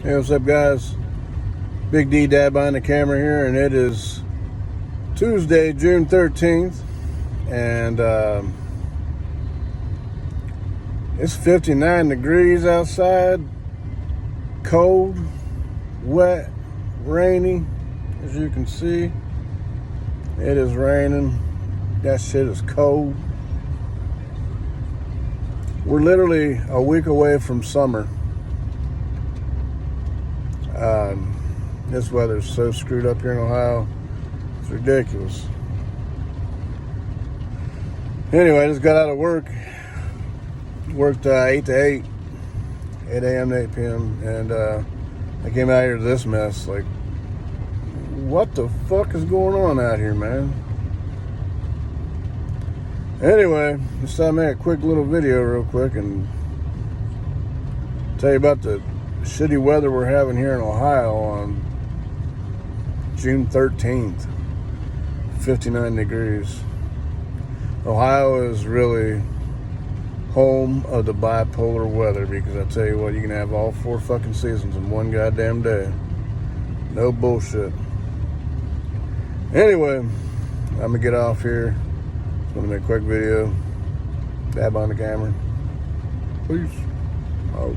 Hey, what's up, guys? Big D, Dad Behind the Camera here, and it is Tuesday, June 13th, and it's 59 degrees outside, cold, wet, rainy, as you can see. It is raining. That shit is cold. We're literally a week away from summer. This weather's so screwed up here in Ohio. It's ridiculous. Anyway, I just got out of work. Worked 8 to 8 a.m. to 8 p.m. And I came out here to this mess. Like, what the fuck is going on out here, man? Anyway, just thought I'd make a quick little video real quick and tell you about the shitty weather we're having here in Ohio on June 13th. 59 degrees. Ohio is really home of the bipolar weather, because I tell you what, you can have all 4 fucking seasons in one goddamn day. No bullshit. Anyway, I'm gonna get off here. Just want to make a quick video. Dad Behind the Camera. Peace out.